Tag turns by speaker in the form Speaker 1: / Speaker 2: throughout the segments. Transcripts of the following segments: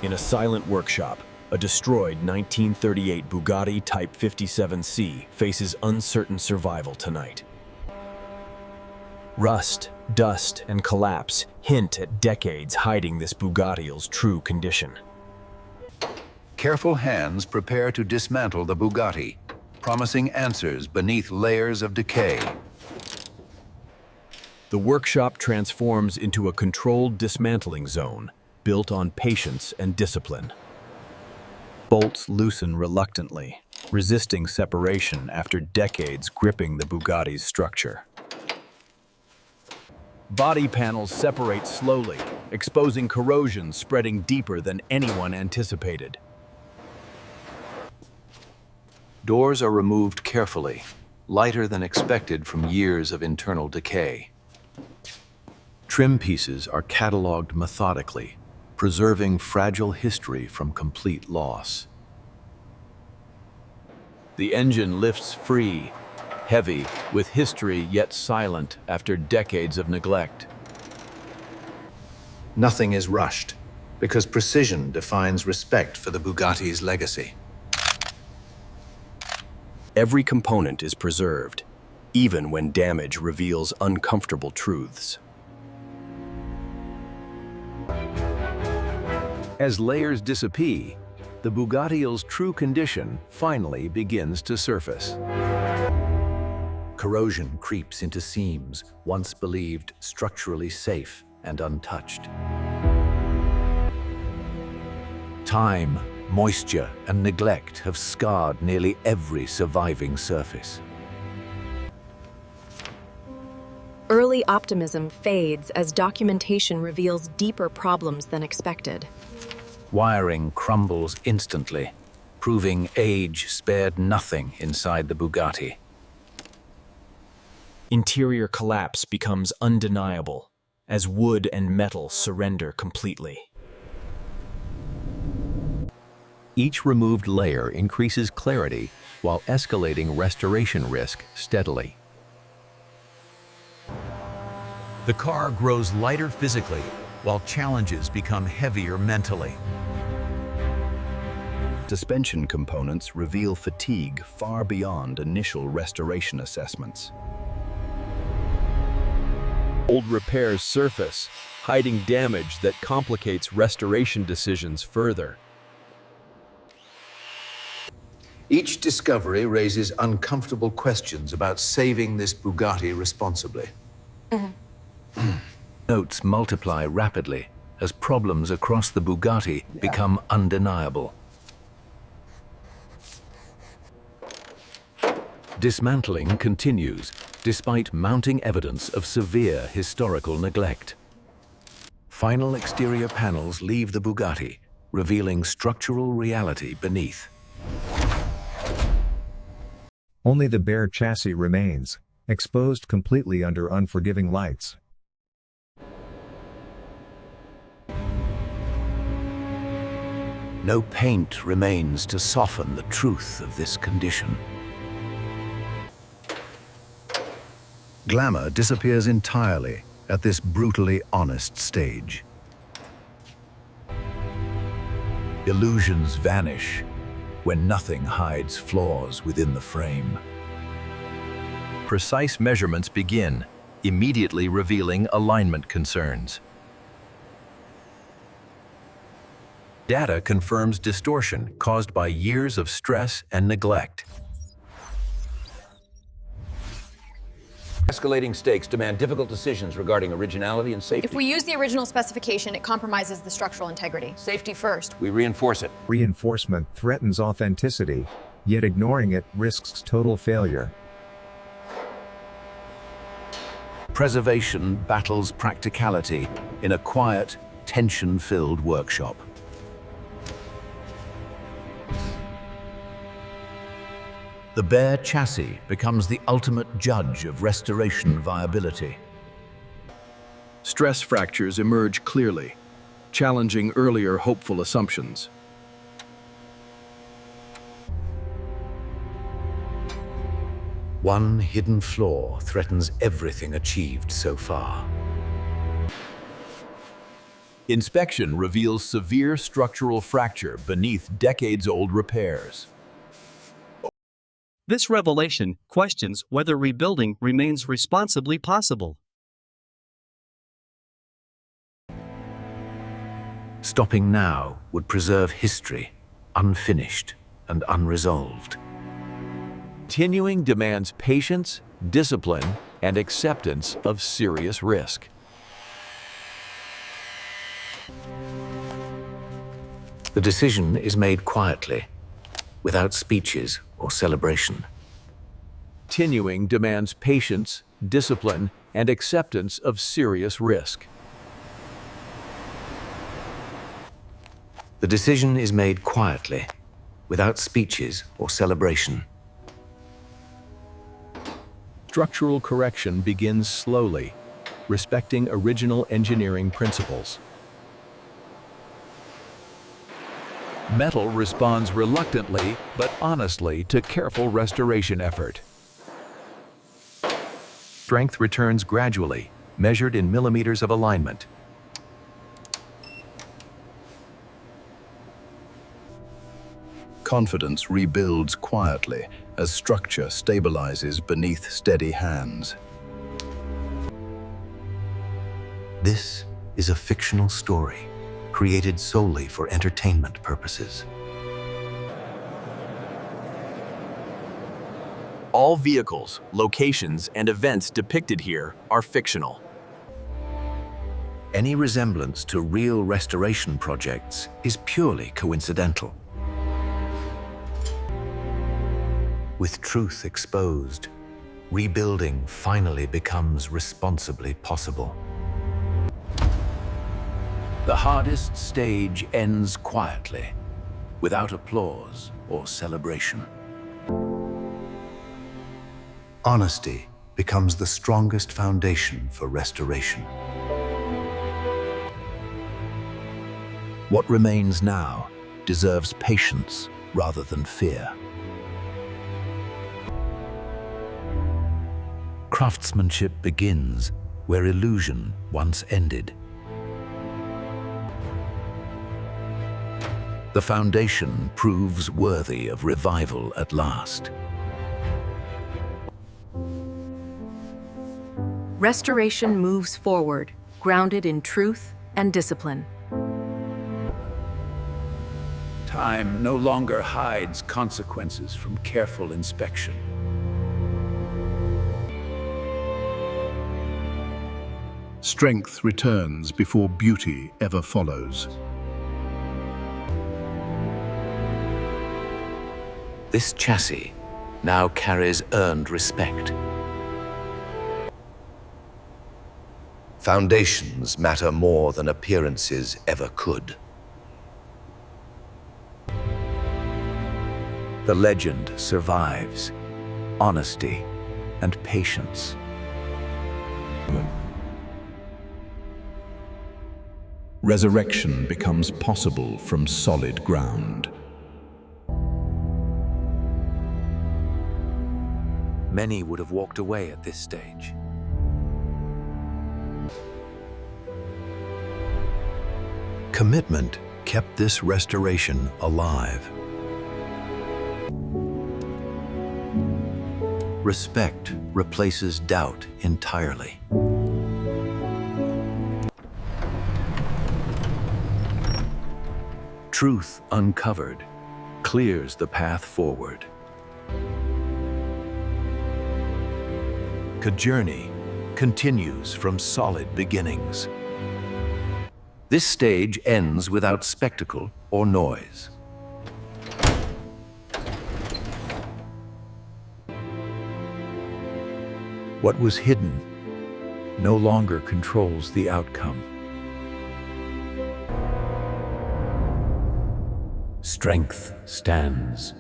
Speaker 1: In a silent workshop, a destroyed 1938 Bugatti Type 57C faces uncertain survival tonight. Rust, dust, and collapse hint at decades hiding this Bugatti's true condition.
Speaker 2: Careful hands prepare to dismantle the Bugatti, promising answers beneath layers of decay.
Speaker 1: The workshop transforms into a controlled dismantling zone, built on patience and discipline. Bolts loosen reluctantly, resisting separation after decades gripping the Bugatti's structure. Body panels separate slowly, exposing corrosion spreading deeper than anyone anticipated.
Speaker 2: Doors are removed carefully, lighter than expected from years of internal decay. Trim pieces are cataloged methodically, preserving fragile history from complete loss.
Speaker 1: The engine lifts free, heavy, with history yet silent after decades of neglect.
Speaker 2: Nothing is rushed, because precision defines respect for the Bugatti's legacy.
Speaker 1: Every component is preserved, even when damage reveals uncomfortable truths. As layers disappear, the Bugatti's true condition finally begins to surface.
Speaker 2: Corrosion creeps into seams once believed structurally safe and untouched. Time, moisture, and neglect have scarred nearly every surviving surface.
Speaker 3: Early optimism fades as documentation reveals deeper problems than expected.
Speaker 2: Wiring crumbles instantly, proving age spared nothing inside the Bugatti.
Speaker 1: Interior collapse becomes undeniable as wood and metal surrender completely.
Speaker 4: Each removed layer increases clarity while escalating restoration risk steadily. The car grows lighter physically while challenges become heavier mentally.
Speaker 1: Suspension components reveal fatigue far beyond initial restoration assessments. Old repairs surface, hiding damage that complicates restoration decisions further.
Speaker 2: Each discovery raises uncomfortable questions about saving this Bugatti responsibly. Notes multiply rapidly as problems across the Bugatti become undeniable. Dismantling continues despite mounting evidence of severe historical neglect. Final exterior panels leave the Bugatti, revealing structural reality beneath.
Speaker 5: Only the bare chassis remains, exposed completely under unforgiving lights.
Speaker 2: No paint remains to soften the truth of this condition. Glamour disappears entirely at this brutally honest stage. Illusions vanish when nothing hides flaws within the frame.
Speaker 1: Precise measurements begin, immediately revealing alignment concerns. Data confirms distortion caused by years of stress and neglect.
Speaker 6: Escalating stakes demand difficult decisions regarding originality and safety.
Speaker 7: If we use the original specification, it compromises the structural integrity. Safety first.
Speaker 6: We reinforce it.
Speaker 5: Reinforcement threatens authenticity, yet ignoring it risks total failure.
Speaker 2: Preservation battles practicality in a quiet, tension-filled workshop. The bare chassis becomes the ultimate judge of restoration viability.
Speaker 1: Stress fractures emerge clearly, challenging earlier hopeful assumptions.
Speaker 2: One hidden flaw threatens everything achieved so far.
Speaker 1: Inspection reveals severe structural fracture beneath decades-old repairs.
Speaker 8: This revelation questions whether rebuilding remains responsibly possible.
Speaker 2: Stopping now would preserve history, unfinished and unresolved.
Speaker 1: Continuing demands patience, discipline, and acceptance of serious risk.
Speaker 2: The decision is made quietly, without speeches or celebration.
Speaker 1: Continuing demands patience, discipline, and acceptance of serious risk.
Speaker 2: The decision is made quietly, without speeches or celebration.
Speaker 1: Structural correction begins slowly, respecting original engineering principles. Metal responds reluctantly but honestly to careful restoration effort.
Speaker 2: Strength returns gradually, measured in millimeters of alignment.
Speaker 9: Confidence rebuilds quietly as structure stabilizes beneath steady hands.
Speaker 2: This is a fictional story, created solely for entertainment purposes.
Speaker 1: All vehicles, locations, and events depicted here are fictional.
Speaker 2: Any resemblance to real restoration projects is purely coincidental. With truth exposed, rebuilding finally becomes responsibly possible. The hardest stage ends quietly, without applause or celebration. Honesty becomes the strongest foundation for restoration.
Speaker 9: What remains now deserves patience rather than fear.
Speaker 2: Craftsmanship begins where illusion once ended. The foundation proves worthy of revival at last.
Speaker 3: Restoration moves forward, grounded in truth and discipline.
Speaker 2: Time no longer hides consequences from careful inspection.
Speaker 9: Strength returns before beauty ever follows.
Speaker 2: This chassis now carries earned respect. Foundations matter more than appearances ever could. The legend survives. Honesty and patience.
Speaker 9: Resurrection becomes possible from solid ground.
Speaker 2: Many would have walked away at this stage. Commitment kept this restoration alive. Respect replaces doubt entirely. Truth uncovered clears the path forward. The journey continues from solid beginnings. This stage ends without spectacle or noise. What was hidden no longer controls the outcome. Strength stands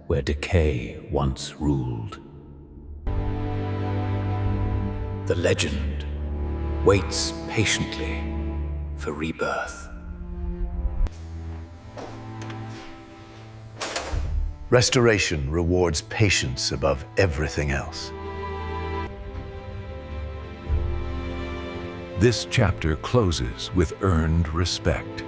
Speaker 2: where decay once ruled. The legend waits patiently for rebirth. Restoration rewards patience above everything else. This chapter closes with earned respect.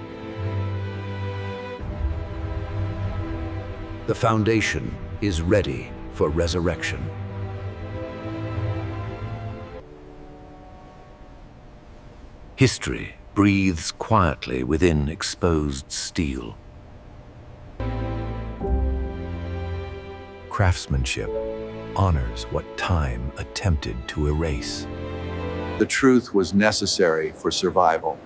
Speaker 6: The foundation is ready for resurrection. History breathes quietly within exposed steel.
Speaker 2: Craftsmanship honors what time attempted to erase.
Speaker 9: The truth was necessary for survival.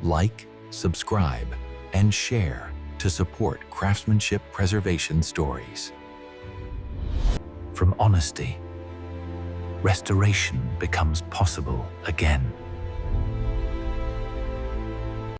Speaker 2: Like, subscribe, and share to support craftsmanship preservation stories. From honesty, restoration becomes possible again.